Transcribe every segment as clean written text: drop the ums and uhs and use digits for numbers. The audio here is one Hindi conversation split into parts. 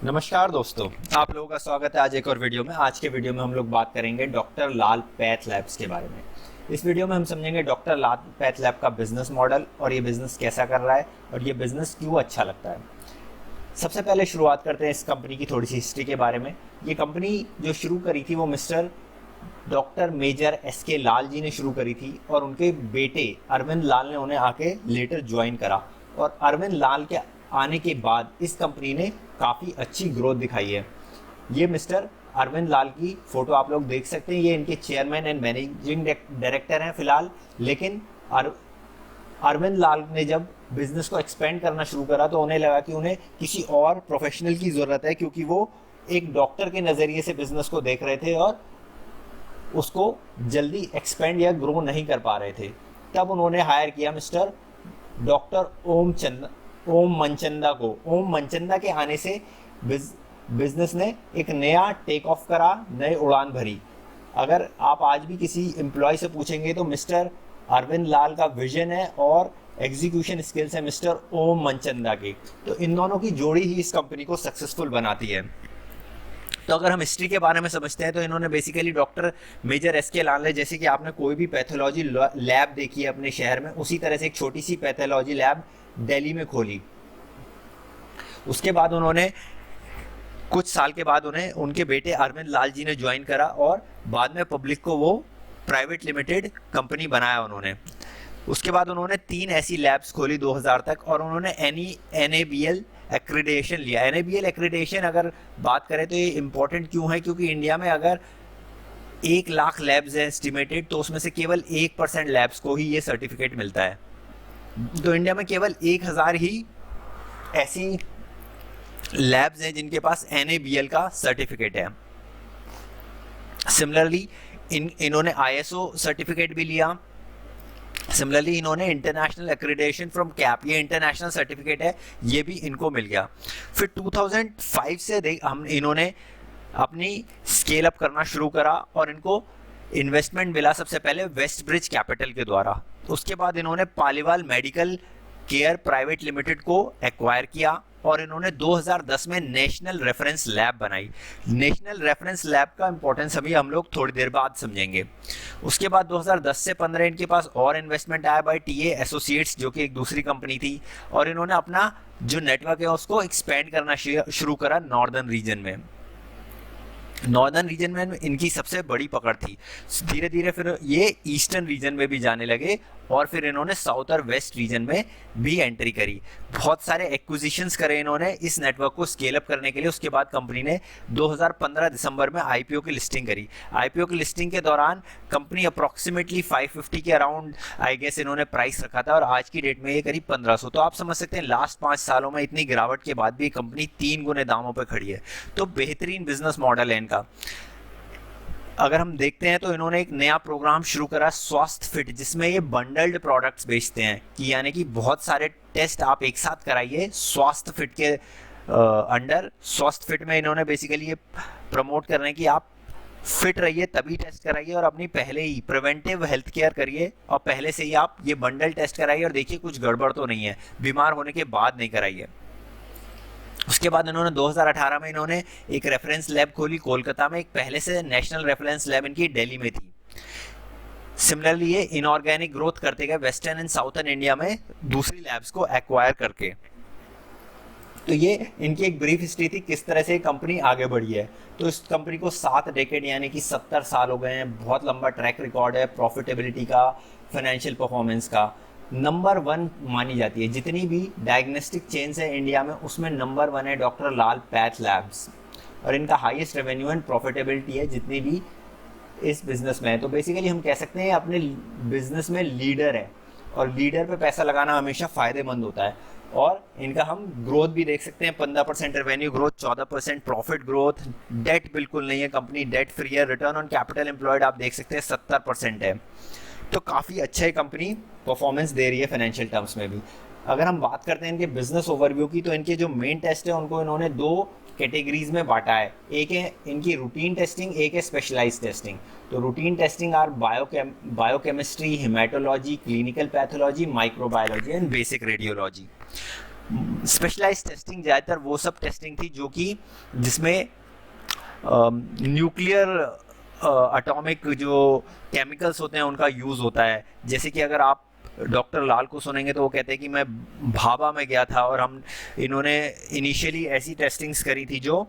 नमस्कार दोस्तों, आप लोगों का स्वागत है आज एक और वीडियो में। आज के वीडियो में हम लोग बात करेंगे डॉक्टर लाल पैथ लैब्स के बारे में। इस वीडियो में हम समझेंगे डॉक्टर लाल पैथ लैब का बिजनेस मॉडल और ये बिजनेस कैसा कर रहा है और ये बिजनेस क्यों अच्छा लगता है। सबसे पहले शुरुआत करते हैं इस कंपनी की थोड़ी सी हिस्ट्री के बारे में। ये कंपनी जो शुरू करी थी वो mister doctor major SK. Lal ji ने शुरू करी थी और उनके बेटे अरविंद लाल ने उन्हें आके लेटर ज्वाइन करा। और अरविंद लाल के आने के बाद इस कंपनी ने काफ़ी अच्छी ग्रोथ दिखाई है। ये मिस्टर अरविंद लाल की फ़ोटो आप लोग देख सकते हैं। ये इनके चेयरमैन एंड मैनेजिंग डायरेक्टर हैं फ़िलहाल। लेकिन अरविंद लाल ने जब बिज़नेस को एक्सपेंड करना शुरू करा तो उन्हें लगा कि उन्हें किसी और प्रोफेशनल की ज़रूरत है, क्योंकि वो एक डॉक्टर के नज़रिए से बिज़नेस को देख रहे थे और उसको जल्दी एक्सपेंड या ग्रो नहीं कर पा रहे थे। तब उन्होंने हायर किया मिस्टर डॉक्टर ओम मनचंदा को। ओम मनचंदा के आने से बिजनेस ने एक नया टेक ऑफ करा, नए उड़ान भरी। अगर आप आज भी किसी एम्प्लॉय से पूछेंगे तो मिस्टर अरविंद लाल का विजन है और एग्जीक्यूशन स्किल्स है मिस्टर ओम मनचंदा के। तो इन दोनों की जोड़ी ही इस कंपनी को सक्सेसफुल बनाती है। तो अगर हम हिस्ट्री के बारे में समझते हैं तो इन्होंने बेसिकली डॉक्टर मेजर एस.के. लाल ने, जैसे कि आपने कोई भी पैथोलॉजी लैब देखी है अपने शहर में, उसी तरह से एक छोटी सी पैथोलॉजी लैब दिल्ली में खोली। उसके बाद उन्होंने कुछ साल के बाद उन्हें उनके बेटे अरविंद लाल जी ने ज्वाइन करा और बाद में पब्लिक को वो प्राइवेट लिमिटेड कंपनी बनाया उन्होंने। उसके बाद उन्होंने 3 ऐसी लैब्स खोली 2000 तक और उन्होंने NABL एक्रीडेशन लिया। NABL एक्रीडेशन अगर बात करें तो ये इम्पोर्टेंट क्यों है, क्योंकि इंडिया में अगर 1 लाख लैब्स है एस्टिमेटेड, तो उसमें से केवल 1% लैब्स को ही ये सर्टिफिकेट मिलता है। तो इंडिया में केवल 1000 ही ऐसी लैब्स हैं जिनके पास NABL का सर्टिफिकेट है। सिमिलरली इन्होंने ISO सर्टिफिकेट भी लिया। सिमिलरली इन्होंने इंटरनेशनल एक्रीडेशन फ्रॉम कैप, ये इंटरनेशनल सर्टिफिकेट है, ये भी इनको मिल गया। फिर 2005 से इन्होंने अपनी स्केल अप करना शुरू करा और इनको इन्वेस्टमेंट मिला सबसे पहले वेस्ट ब्रिज कैपिटल के द्वारा। उसके बाद इन्होंने Paliwal medical care private limited को एक्वायर किया और इन्होंने 2010 में नेशनल रेफरेंस लैब बनाई। नेशनल रेफरेंस लैब का इंपॉर्टेंस अभी हम लोग थोड़ी देर बाद समझेंगे। उसके बाद 2010 से 15 इनके पास और इन्वेस्टमेंट आया बाय TA एसोसिएट्स, जो कि एक दूसरी कंपनी थी, और इन्होंने अपना जो नेटवर्क है उसको एक्सपेंड करना शुरू करा नॉर्दर्न रीजन में। नॉर्दर्न रीजन में इनकी सबसे बड़ी पकड़ थी। धीरे धीरे फिर ये ईस्टर्न रीजन में भी जाने लगे और फिर इन्होंने साउथ और वेस्ट रीजन में भी एंट्री करी। बहुत सारे एक्विजिशंस करे इन्होंने इस नेटवर्क को स्केल अप करने के लिए। उसके बाद कंपनी ने 2015 दिसंबर में IPO की लिस्टिंग करी। IPO की लिस्टिंग के दौरान कंपनी अप्रॉक्सीमेटली 550 के अराउंड आई गेस इन्होंने प्राइस रखा था और आज की डेट में ये करीब 1500। तो आप समझ सकते हैं लास्ट 5 सालों में इतनी गिरावट के बाद भी कंपनी 3 गुने दामों पर खड़ी है। तो बेहतरीन बिजनेस मॉडल है इनका। अगर हम देखते हैं तो इन्होंने एक नया प्रोग्राम शुरू करा स्वास्थ्य फिट, जिसमें ये बंडल्ड प्रोडक्ट्स बेचते हैं कि यानी कि बहुत सारे टेस्ट आप एक साथ कराइए स्वास्थ्य फिट के अंडर। स्वास्थ्य फिट में इन्होंने बेसिकली ये प्रमोट कर रहे हैं कि आप फिट रहिए तभी टेस्ट कराइए और अपनी पहले ही प्रिवेंटिव हेल्थ केयर करिए और पहले से ही आप ये बंडल टेस्ट कराइए और देखिए कुछ गड़बड़ तो नहीं है, बीमार होने के बाद नहीं कराइए। उसके बाद इन्होंने 2018 में इन्होंने एक रेफरेंस लैब खोली कोलकाता में। एक पहले से नेशनल रेफरेंस लैब इनकी दिल्ली में थी। सिमिलरली ये इनऑर्गेनिक ग्रोथ करते गए वेस्टर्न एंड साउथर्न इंडिया में दूसरी लैब्स को एक्वायर करके। तो ये इनकी एक ब्रीफ हिस्ट्री थी किस तरह से कंपनी आगे बढ़ी है। तो इस कंपनी को 7 डेकेड यानी कि 70 साल हो गए हैं। बहुत लंबा ट्रैक रिकॉर्ड है प्रॉफिटेबिलिटी का, फाइनेंशियल परफॉर्मेंस का। नंबर 1 मानी जाती है जितनी भी डायग्नोस्टिक चेन्स है इंडिया में, उसमें नंबर 1 है डॉक्टर लाल पैथ लैब्स और इनका हाईएस्ट रेवेन्यू एंड प्रॉफिटेबिलिटी है जितनी भी इस बिजनेस में है। तो बेसिकली हम कह सकते हैं अपने बिजनेस में लीडर है और लीडर पे पैसा लगाना हमेशा फ़ायदेमंद होता है। और इनका हम ग्रोथ भी देख सकते हैं, 15% revenue growth, 14% profit growth, debt बिल्कुल नहीं है, कंपनी डेट फ्री है, रिटर्न ऑन कैपिटल एम्प्लॉयड आप देख सकते हैं 70% है। तो काफ़ी अच्छा है, कंपनी परफॉर्मेंस दे रही है फाइनेंशियल टर्म्स में भी। अगर हम बात करते हैं इनके बिजनेस ओवरव्यू की तो इनके जो मेन टेस्ट है उनको इन्होंने 2 कैटेगरीज में बांटा है। एक है इनकी रूटीन टेस्टिंग, एक है स्पेशलाइज्ड टेस्टिंग। तो routine testing are biochemistry, haematology, clinical pathology, microbiology and basic radiology. Specialised testing ज़्यादातर वो सब टेस्टिंग थी जो कि जिसमें न्यूक्लियर एटॉमिक जो केमिकल्स होते हैं उनका यूज़ होता है। जैसे कि अगर आप डॉक्टर लाल को सुनेंगे तो वो कहते हैं कि मैं भाभा में गया था और हम इन्होंने इनिशियली ऐसी टेस्टिंग्स करी थी जो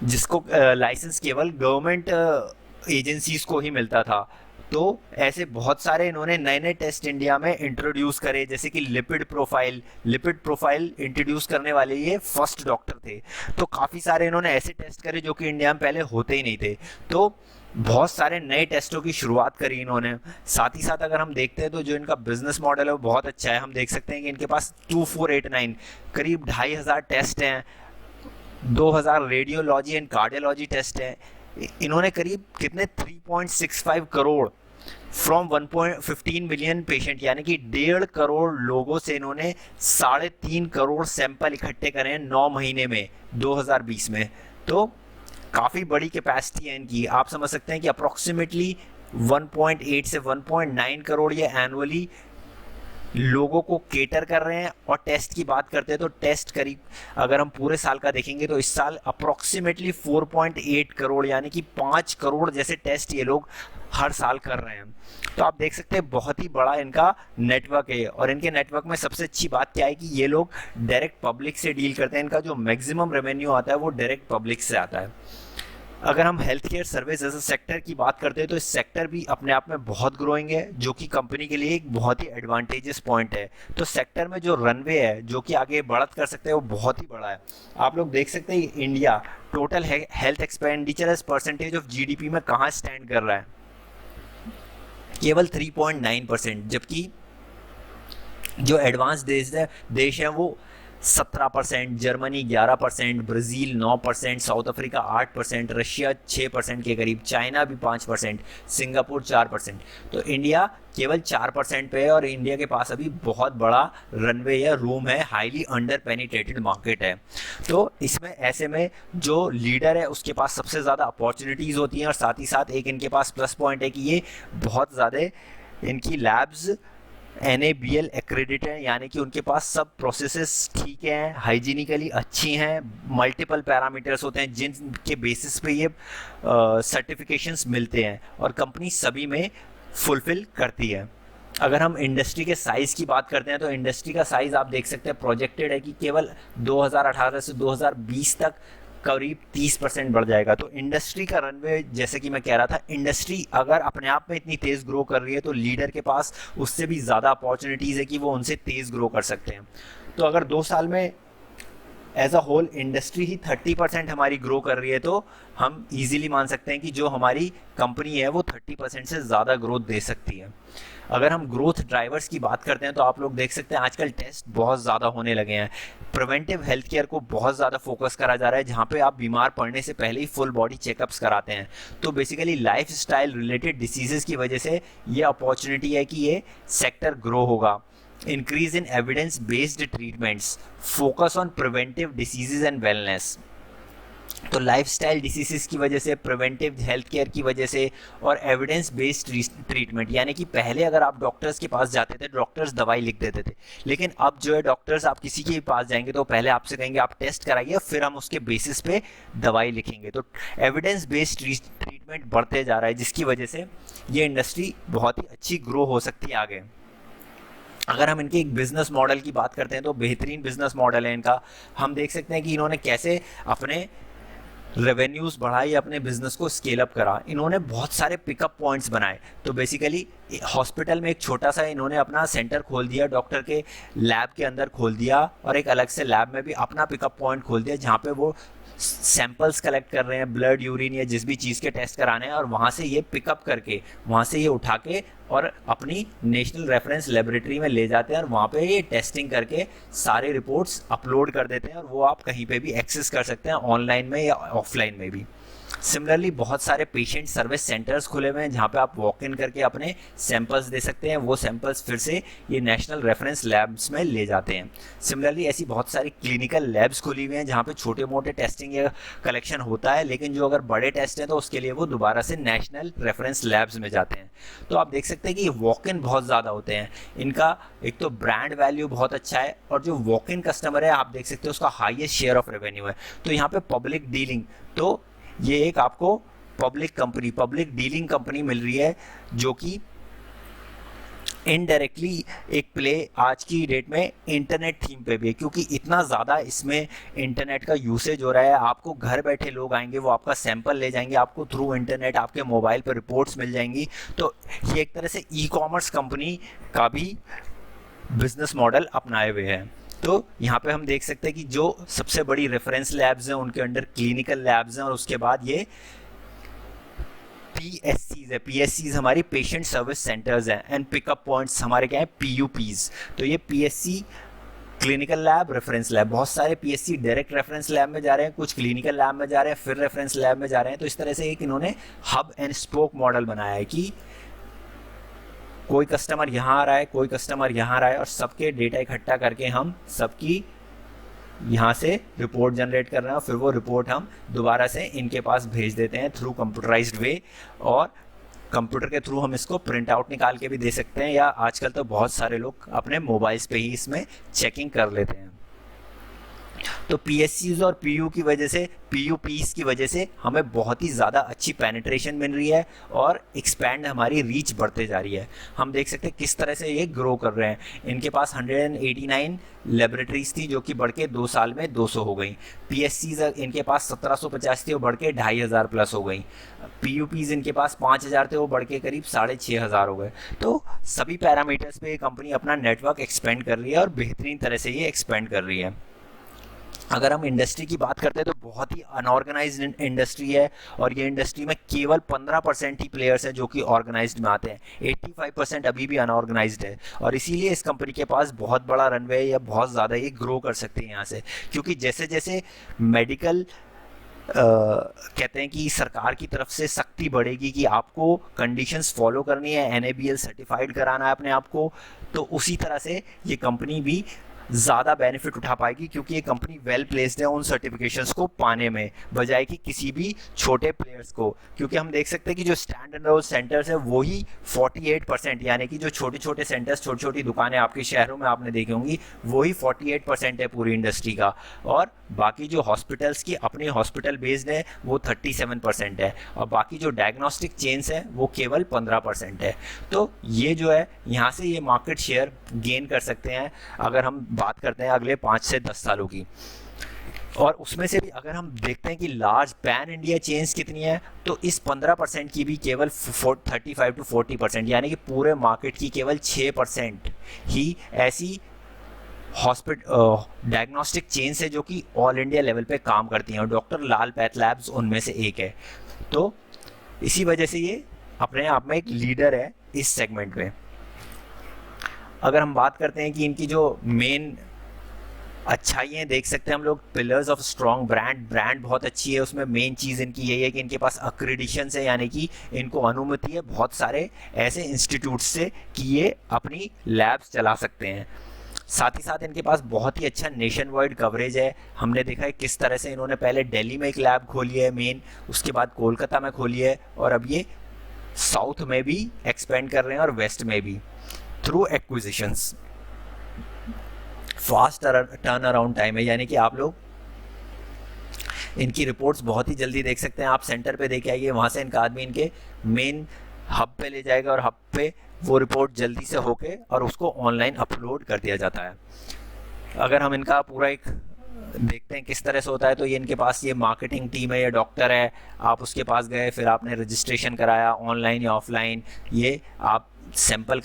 जिसको लाइसेंस केवल गवर्नमेंट एजेंसीज को ही मिलता था। तो ऐसे बहुत सारे इन्होंने नए नए टेस्ट इंडिया में इंट्रोड्यूस करे, जैसे कि लिपिड प्रोफाइल इंट्रोड्यूस करने वाले ये फर्स्ट डॉक्टर थे। तो काफ़ी सारे इन्होंने ऐसे टेस्ट करे जो कि इंडिया में पहले होते ही नहीं थे। तो बहुत सारे नए टेस्टों की शुरुआत करी इन्होंने। साथ ही साथ अगर हम देखते हैं तो जो इनका बिजनेस मॉडल है वो बहुत अच्छा है। हम देख सकते हैं कि इनके पास 2489 करीब 2500 टेस्ट हैं, 2000 रेडियोलॉजी एंड कार्डियोलॉजी टेस्ट हैं। इन्होंने करीब कितने 3.65 करोड़ फ्रॉम 1.15 मिलियन पेशेंट यानी कि 1.5 करोड़ लोगों से इन्होंने 3.5 करोड़ सैंपल इकट्ठे करे हैं 9 महीने में 2020 में। तो काफ़ी बड़ी कैपेसिटी है इनकी। आप समझ सकते हैं कि अप्रॉक्सीमेटली 1.8 से 1.9 करोड़ ये एनुअली लोगों को केटर कर रहे हैं। और टेस्ट की बात करते हैं तो टेस्ट करीब अगर हम पूरे साल का देखेंगे तो इस साल अप्रॉक्सीमेटली 4.8 करोड़ यानी कि 5 करोड़ जैसे टेस्ट ये लोग हर साल कर रहे हैं। तो आप देख सकते हैं बहुत ही बड़ा इनका नेटवर्क है। और इनके नेटवर्क में सबसे अच्छी बात क्या है कि ये लोग डायरेक्ट पब्लिक से डील करते हैं। इनका जो मैक्सिमम रेवेन्यू आता है वो डायरेक्ट पब्लिक से आता है। अगर हम health care service as a sector की बात करते हैं तो इस सेक्टर भी अपने आप में बहुत ग्रोइंग है, जो कि कंपनी के लिए एक बहुत ही एडवांटेजेस पॉइंट है। तो सेक्टर में जो रनवे है जो कि आगे बढ़त कर सकते हैं वो बहुत ही बड़ा है। आप लोग देख सकते हैं India total health expenditure as percentage of GDP में कहाँ स्टैंड कर रहा है, केवल 3.9%, जबकि जो एडवांस देश है वो 17%, Germany 11%, Brazil 9%, south Africa 8%, Russia 6% के करीब, चाइना भी 5%, सिंगापुर 4%। तो इंडिया केवल 4% पे है और इंडिया के पास अभी बहुत बड़ा रनवे या रूम है, हाईली अंडर पेनिट्रेटेड मार्केट है। तो इसमें ऐसे में जो लीडर है उसके पास सबसे ज़्यादा अपॉर्चुनिटीज़ होती हैं और साथ ही साथ एक इनके पास प्लस पॉइंट है कि ये बहुत ज़्यादा इनकी लैब्स NABL एक्रेडिटेड है, यानी कि उनके पास सब प्रोसेसेस ठीक हैं, हाइजीनिकली अच्छी हैं, मल्टीपल पैरामीटर्स होते हैं जिनके बेसिस पे ये सर्टिफिकेशंस मिलते हैं और कंपनी सभी में फुलफिल करती है। अगर हम इंडस्ट्री के साइज़ की बात करते हैं तो इंडस्ट्री का साइज़ आप देख सकते हैं प्रोजेक्टेड है कि केवल 2018 से 2020 तक करीब 30% बढ़ जाएगा। तो इंडस्ट्री का रनवे, जैसे कि मैं कह रहा था, इंडस्ट्री अगर अपने आप में इतनी तेज़ ग्रो कर रही है तो लीडर के पास उससे भी ज़्यादा अपॉर्चुनिटीज़ है कि वो उनसे तेज़ ग्रो कर सकते हैं। तो अगर 2 साल में एज अ होल इंडस्ट्री ही 30% हमारी ग्रो कर रही है तो हम इजीली मान सकते हैं कि जो हमारी कंपनी है वो 30% से ज़्यादा ग्रोथ दे सकती है। अगर हम ग्रोथ ड्राइवर्स की बात करते हैं तो आप लोग देख सकते हैं आजकल टेस्ट बहुत ज़्यादा होने लगे हैं। प्रिवेंटिव हेल्थ केयर को बहुत ज़्यादा फोकस करा जा रहा है, जहाँ पे आप बीमार पड़ने से पहले ही फुल बॉडी चेकअप्स कराते हैं। तो basically life style related diseases की वजह से ये अपॉर्चुनिटी है कि ये सेक्टर ग्रो होगा। Increase in evidence based treatments, focus on preventive diseases and wellness. तो लाइफस्टाइल डिसीजेस की वजह से, प्रिवेंटिव हेल्थ केयर की वजह से और एविडेंस बेस्ड ट्रीटमेंट, यानी कि पहले अगर आप डॉक्टर्स के पास जाते थे डॉक्टर्स दवाई लिख देते थे, लेकिन अब जो है डॉक्टर्स आप किसी के पास जाएंगे तो पहले आपसे कहेंगे आप टेस्ट कराइए, फिर हम उसके बेसिस पे दवाई लिखेंगे। तो एविडेंस बेस्ड ट्रीटमेंट बढ़ते जा रहा है, जिसकी वजह से ये इंडस्ट्री बहुत ही अच्छी ग्रो हो सकती है आगे। अगर हम इनके एक बिजनेस मॉडल की बात करते हैं तो बेहतरीन बिजनेस मॉडल है इनका। हम देख सकते हैं कि इन्होंने कैसे अपने रेवेन्यूज़ बढ़ाई, अपने बिजनेस को स्केल अप करा। इन्होंने बहुत सारे पिकअप पॉइंट्स बनाए। तो बेसिकली हॉस्पिटल में एक छोटा सा इन्होंने अपना सेंटर खोल दिया, डॉक्टर के लैब के अंदर खोल दिया, और एक अलग से लैब में भी अपना पिकअप पॉइंट खोल दिया जहाँ पे वो सैंपल्स कलेक्ट कर रहे हैं, ब्लड, यूरिन या जिस भी चीज़ के टेस्ट कराने हैं, और वहाँ से ये पिकअप करके, वहाँ से ये उठा के और अपनी नेशनल रेफरेंस लेबोरेटरी में ले जाते हैं और वहाँ पे ये टेस्टिंग करके सारे रिपोर्ट्स अपलोड कर देते हैं और वो आप कहीं पे भी एक्सेस कर सकते हैं, ऑनलाइन में या ऑफलाइन में भी। सिमिलरली बहुत सारे पेशेंट सर्विस सेंटर्स खुले हुए हैं जहाँ पे आप वॉक इन करके अपने सैंपल्स दे सकते हैं, वो सैंपल्स फिर से ये नेशनल रेफरेंस लैब्स में ले जाते हैं। सिमिलरली ऐसी बहुत सारी क्लिनिकल लैब्स खुली हुई हैं जहाँ पे छोटे मोटे टेस्टिंग या कलेक्शन होता है, लेकिन जो अगर बड़े टेस्ट हैं तो उसके लिए वो दोबारा से नेशनल रेफरेंस लैब्स में जाते हैं। तो आप देख सकते हैं कि वॉक इन बहुत ज़्यादा होते हैं, इनका एक तो ब्रांड वैल्यू बहुत अच्छा है, और जो वॉक इन कस्टमर है आप देख सकते हैं उसका हाईएस्ट शेयर ऑफ रेवेन्यू है। तो यहाँ पे पब्लिक डीलिंग, तो ये एक आपको पब्लिक डीलिंग कंपनी मिल रही है जो कि इनडायरेक्टली एक प्ले आज की डेट में इंटरनेट थीम पे भी है, क्योंकि इतना ज़्यादा इसमें इंटरनेट का यूसेज हो रहा है। आपको घर बैठे लोग आएंगे, वो आपका सैंपल ले जाएंगे, आपको थ्रू इंटरनेट आपके मोबाइल पर रिपोर्ट्स मिल जाएंगी। तो ये एक तरह से ई कॉमर्स कंपनी का भी बिजनेस मॉडल अपनाए हुए हैं। तो यहाँ पे हम देख सकते हैं कि जो सबसे बड़ी रेफरेंस लैब्स हैं उनके अंडर क्लिनिकल लैब्स हैं, और उसके बाद ये PSCs है। PSCs हमारी पेशेंट सर्विस सेंटर्स हैं, एंड पिकअप पॉइंट्स हमारे क्या है, PUPs। तो ये PSC clinical lab, reference lab, बहुत सारे PSC डायरेक्ट रेफरेंस लैब में जा रहे हैं, कुछ क्लिनिकल लैब में जा रहे हैं, फिर रेफरेंस लैब में जा रहे हैं। तो इस तरह से एक इन्होंने हब एंड स्पोक मॉडल बनाया है कि कोई कस्टमर यहाँ आ रहा है, कोई कस्टमर यहाँ आ रहा है, और सबके डेटा इकट्ठा करके हम सबकी यहाँ से रिपोर्ट जनरेट कर रहे हैं, और फिर वो रिपोर्ट हम दोबारा से इनके पास भेज देते हैं थ्रू कंप्यूटराइज्ड वे, और कंप्यूटर के थ्रू हम इसको प्रिंट आउट निकाल के भी दे सकते हैं, या आजकल तो बहुत सारे लोग अपने मोबाइल्स पे ही इसमें चेकिंग कर लेते हैं। तो PSCs और PU की वजह से, PUPs की वजह से हमें बहुत ही ज़्यादा अच्छी पेनिट्रेशन मिल रही है, और एक्सपैंड हमारी रीच बढ़ते जा रही है। हम देख सकते हैं किस तरह से ये ग्रो कर रहे हैं। इनके पास 189 लेबोरेटरीज थी जो कि बढ़ के 2 साल में 200 हो गई। PSCs इनके पास 1750 थी, वो बढ़ के 2500 प्लस हो गई। PUPs इनके पास 5000 थे, वो बढ़ के करीब 6500 हो गए। तो सभी पैरामीटर्स पे ये कंपनी अपना नेटवर्क एक्सपेंड कर रही है, और बेहतरीन तरह से ये एक्सपेंड कर रही है। अगर हम इंडस्ट्री की बात करते हैं तो बहुत ही अनऑर्गेनाइज्ड इंडस्ट्री है, और ये इंडस्ट्री में केवल 15% ही प्लेयर्स हैं जो कि ऑर्गेनाइज्ड में आते हैं। 85% अभी भी अनऑर्गेनाइज्ड है, और इसीलिए इस कंपनी के पास बहुत बड़ा रनवे है, या बहुत ज़्यादा ये ग्रो कर सकती है यहाँ से। क्योंकि जैसे जैसे मेडिकल कहते हैं कि सरकार की तरफ से सख्ती बढ़ेगी कि आपको कंडीशंस फॉलो करनी है, NABL सर्टिफाइड कराना है अपने आप को, तो उसी तरह से ये कंपनी भी ज़्यादा बेनिफिट उठा पाएगी, क्योंकि ये कंपनी वेल प्लेस्ड है उन सर्टिफिकेशंस को पाने में, बजाय कि किसी भी छोटे प्लेयर्स को। क्योंकि हम देख सकते हैं कि जो स्टैंड एंड रोल सेंटर्स है वही 48%, यानी कि जो छोटे छोटे सेंटर्स, छोटी छोटी दुकानें आपके शहरों में आपने देखी होंगी, वही 48% है पूरी इंडस्ट्री का, और बाकी जो हॉस्पिटल्स की अपनी हॉस्पिटल बेस्ड है वो 37% है, और बाकी जो डायग्नोस्टिक चेन्स है वो केवल 15% है। तो ये जो है यहाँ से ये मार्केट शेयर गेन कर सकते हैं अगर हम बात करते हैं अगले 5 से 10 सालों की। और उसमें से भी अगर हम देखते हैं कि लार्ज पैन इंडिया चेन्स कितनी है, तो इस 15% की भी केवल 35 to 40%, यानी कि पूरे मार्केट की केवल 6% ही ऐसी डायग्नोस्टिक चेन्स है जो कि ऑल इंडिया लेवल पे काम करती हैं, और डॉक्टर लाल पैथ लैब्स उनमें से एक है। तो इसी वजह से ये अपने आप में एक लीडर है इस सेगमेंट में। अगर हम बात करते हैं कि इनकी जो मेन अच्छाइयाँ देख सकते हैं हम लोग, पिलर्स ऑफ स्ट्रॉन्ग ब्रांड बहुत अच्छी है। उसमें मेन चीज़ इनकी यही है कि इनके पास अक्रेडिशंस है, यानी कि इनको अनुमति है बहुत सारे ऐसे इंस्टीट्यूट से कि ये अपनी लैब्स चला सकते हैं। साथ ही साथ इनके पास बहुत ही अच्छा नेशन वाइड कवरेज है। हमने देखा है किस तरह से इन्होंने पहले दिल्ली में एक लैब खोली है मेन, उसके बाद कोलकाता में खोली है, और अब ये साउथ में भी एक्सपेंड कर रहे हैं और वेस्ट में भी through acquisitions. Fast turn around time है, यानी कि आप लोग इनकी रिपोर्ट्स बहुत ही जल्दी देख सकते हैं। आप सेंटर पे देख आइए, वहाँ से इनका आदमी इनके मेन हब पे ले जाएगा, और हब पे वो रिपोर्ट जल्दी से होके और उसको ऑनलाइन अपलोड कर दिया जाता है। अगर हम इनका पूरा एक देखते हैं किस तरह से होता है, तो ये इनके पास ये मार्केटिंग टीम है, ये डॉक्टर है, आप उसके पास गए, फिर आपने रजिस्ट्रेशन कराया ऑनलाइन या ऑफलाइन, ये आप सैंपल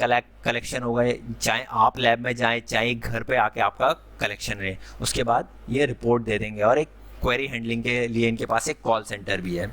कलेक्शन हो गए, चाहे आप लैब में जाएं चाहे घर पे आके आपका कलेक्शन रहे, उसके बाद ये रिपोर्ट दे देंगे। और एक क्वेरी हैंडलिंग के लिए इनके पास एक कॉल सेंटर भी है।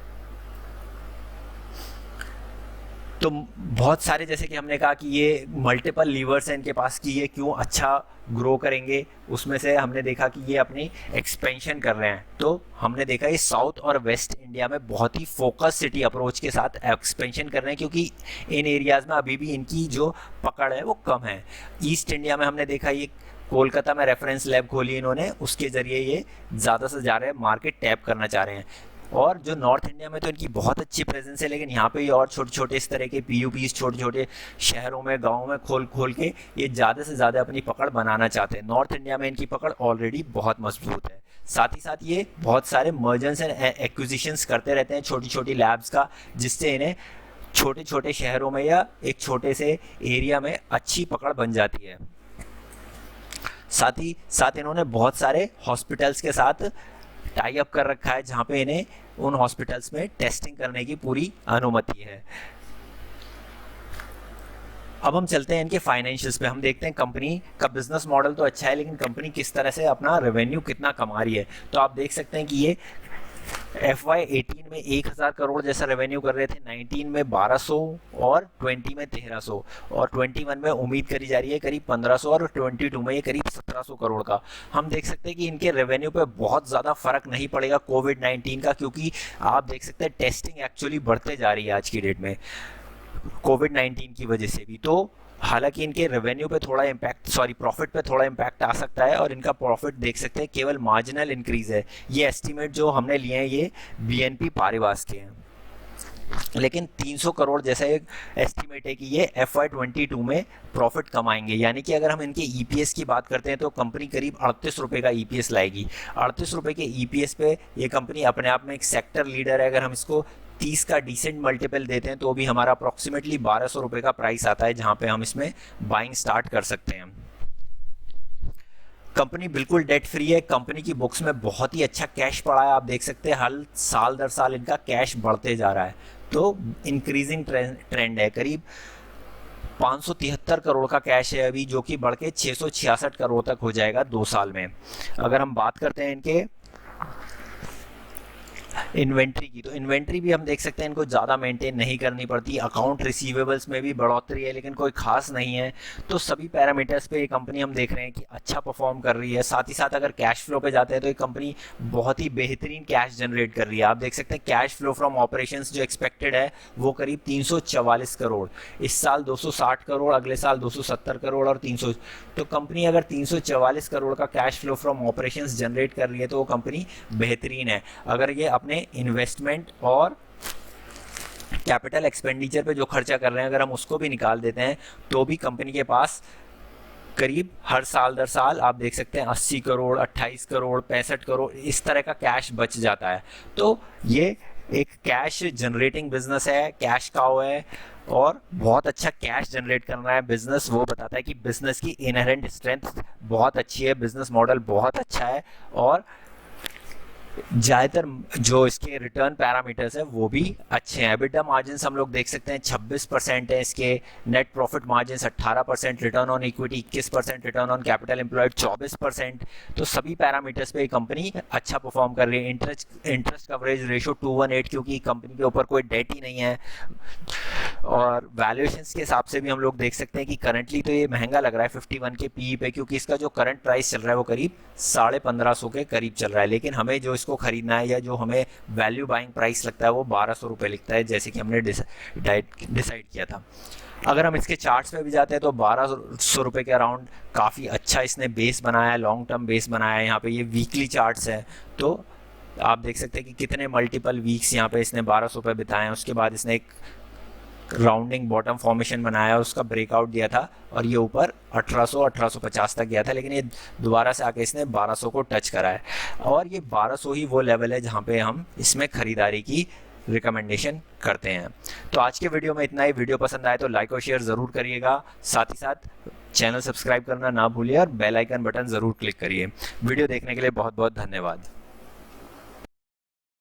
तो बहुत सारे, जैसे कि हमने कहा कि ये मल्टीपल लीवर्स हैं इनके पास कि ये क्यों अच्छा ग्रो करेंगे, उसमें से हमने देखा कि ये अपनी एक्सपेंशन कर रहे हैं। तो हमने देखा ये साउथ और वेस्ट इंडिया में बहुत ही फोकस सिटी अप्रोच के साथ एक्सपेंशन कर रहे हैं, क्योंकि इन एरियाज़ में अभी भी इनकी जो पकड़ है वो कम है। ईस्ट इंडिया में हमने देखा ये कोलकाता में रेफरेंस लैब खोली इन्होंने, उसके ज़रिए ये ज़्यादा से ज़्यादा मार्केट टैप करना चाह रहे हैं। और जो नॉर्थ इंडिया में तो इनकी बहुत अच्छी प्रेजेंस है, लेकिन यहाँ पे ये और छोटे छोटे इस तरह के पीयूपीज छोटे छोटे शहरों में गाँव में खोल खोल के ये ज़्यादा से ज़्यादा अपनी पकड़ बनाना चाहते हैं। नॉर्थ इंडिया में इनकी पकड़ ऑलरेडी बहुत मजबूत है। साथ ही साथ ये बहुत सारे मर्जर्स एंड एक्विजिशंस करते रहते हैं छोटी छोटी लैब्स का, जिससे इन्हें छोटे छोटे शहरों में या एक छोटे से एरिया में अच्छी पकड़ बन जाती है। साथ ही साथ इन्होंने बहुत सारे हॉस्पिटल्स के साथ टाई अप कर रखा है, जहाँ पे इन्हें उन हॉस्पिटल्स में टेस्टिंग करने की पूरी अनुमति है। अब हम चलते हैं इनके फाइनेंशियल्स पे। हम देखते हैं कंपनी का बिजनेस मॉडल तो अच्छा है, लेकिन कंपनी किस तरह से अपना रेवेन्यू कितना कमा रही है। तो आप देख सकते हैं कि ये FY18 में 1000 करोड़ जैसा रेवेन्यू कर रहे थे, 19 में 1200 और 20 में 1300 और 21 में उम्मीद करी जा रही है करीब 1500 और 22 में ये करीब 1700 करोड़ का। हम देख सकते हैं कि इनके रेवेन्यू पे बहुत ज़्यादा फर्क नहीं पड़ेगा कोविड-19 का, क्योंकि आप देख सकते हैं टेस्टिंग एक्चुअली बढ़ते जा रही है आज की डेट में कोविड-19 की वजह से भी। तो हालांकि इनके रेवेन्यू पे थोड़ा इम्पैक्ट, प्रॉफिट पे थोड़ा इम्पैक्ट आ सकता है, और इनका प्रॉफिट देख सकते हैं केवल मार्जिनल इंक्रीज है। ये एस्टीमेट जो हमने लिए हैं ये BNP पारिवास के हैं, लेकिन 300 करोड़ जैसा एक एस्टीमेट है कि ये FY22 में प्रॉफिट कमाएंगे। यानी कि अगर हम इनके EPS की बात करते हैं तो कंपनी करीब 38 रुपये का EPS लाएगी। 38 रुपये के EPS पे ये कंपनी अपने आप में एक सेक्टर लीडर है। अगर हम इसको 30 का डिसेंट मल्टीपल देते हैं तो भी हमारा अप्रॉक्सीमेटली 1200 रुपये का प्राइस आता है, जहाँ पे हम इसमें बाइंग स्टार्ट कर सकते हैं। कंपनी बिल्कुल डेट फ्री है। कंपनी की बुक्स में बहुत ही अच्छा कैश पड़ा है। आप देख सकते हैं हर साल दर साल इनका कैश बढ़ते जा रहा है, तो इंक्रीजिंग ट्रेंड है। करीब 573 करोड़ का कैश है अभी, जो कि बढ़ के 666 करोड़ तक हो जाएगा 2 साल में। अगर हम बात करते हैं इनके इन्वेंट्री की, तो इन्वेंट्री भी हम देख सकते हैं इनको ज़्यादा मेंटेन नहीं करनी पड़ती। अकाउंट रिसीवेबल्स में भी बढ़ोतरी है, लेकिन कोई खास नहीं है। तो सभी पैरामीटर्स पे ये कंपनी हम देख रहे हैं कि अच्छा परफॉर्म कर रही है। साथ ही साथ अगर कैश फ्लो पे जाते हैं तो ये कंपनी बहुत ही बेहतरीन कैश जनरेट कर रही है। आप देख सकते हैं कैश फ्लो फ्रॉम ऑपरेशंस जो एक्सपेक्टेड है वो करीब 344 करोड़, इस साल 260 करोड़, अगले साल 270 करोड़ और 300। तो कंपनी अगर 344 करोड़ का cash flow from operations generate कर रही है तो वो कंपनी बेहतरीन है। अगर ये अपने इन्वेस्टमेंट और कैपिटल एक्सपेंडिचर पे जो खर्चा कर रहे हैं अगर हम उसको भी निकाल देते हैं तो भी कंपनी के पास करीब हर साल दर साल आप देख सकते हैं 80 करोड़, 28 करोड़, 65 करोड़ इस तरह का कैश बच जाता है। तो ये एक कैश जनरेटिंग बिजनेस है, कैश काउ है, और बहुत अच्छा कैश जनरेट करना है बिजनेस। वो बताता है कि बिजनेस की इनहेरेंट स्ट्रेंथ बहुत अच्छी है, बिजनेस मॉडल बहुत अच्छा है, और ज़्यादातर जो इसके रिटर्न पैरामीटर्स है वो भी अच्छे हैं। एबिटा मार्जिन्स हम लोग देख सकते हैं 26% है इसके, net profit margins 18%, return on equity 21%, return on capital employed 24%। तो सभी पैरामीटर्स पे कंपनी अच्छा परफॉर्म कर रही है। इंटरेस्ट कवरेज रेशो 218, क्योंकि कंपनी के ऊपर कोई डेट ही नहीं है। और वैल्यूएशंस के हिसाब से भी हम लोग देख सकते हैं कि करंटली तो ये महंगा लग रहा है 51 के PE पे, क्योंकि इसका जो करंट प्राइस चल रहा है वो करीब 1550 के करीब चल रहा है। लेकिन हमें जो इसको खरीदना है या जो हमें वैल्यू बाइंग प्राइस लगता है वो 1200 रुपये लिखता है, जैसे कि हमने डिसाइड किया था। अगर हम इसके चार्ट्स पे भी जाते हैं तो 1200 रुपये के अराउंड काफ़ी अच्छा इसने बेस बनाया है, लॉन्ग टर्म बेस बनाया है। यहाँ पे ये वीकली चार्ट्स है, तो आप देख सकते हैं कि कितने मल्टीपल वीक्स यहाँ पे इसने 1200 रुपये बिताए हैं। उसके बाद इसने एक राउंडिंग बॉटम फॉर्मेशन बनाया, उसका ब्रेकआउट दिया था, और ये ऊपर 1850 तक गया था, लेकिन ये दोबारा से आके इसने 1200 को टच करा है। और ये 1200 ही वो लेवल है जहाँ पे हम इसमें खरीदारी की रिकमेंडेशन करते हैं। तो आज के वीडियो में इतना ही। वीडियो पसंद आए तो लाइक और शेयर ज़रूर करिएगा। साथ ही साथ चैनल सब्सक्राइब करना ना भूलिए और बेल आइकन बटन ज़रूर क्लिक करिए। वीडियो देखने के लिए बहुत बहुत धन्यवाद।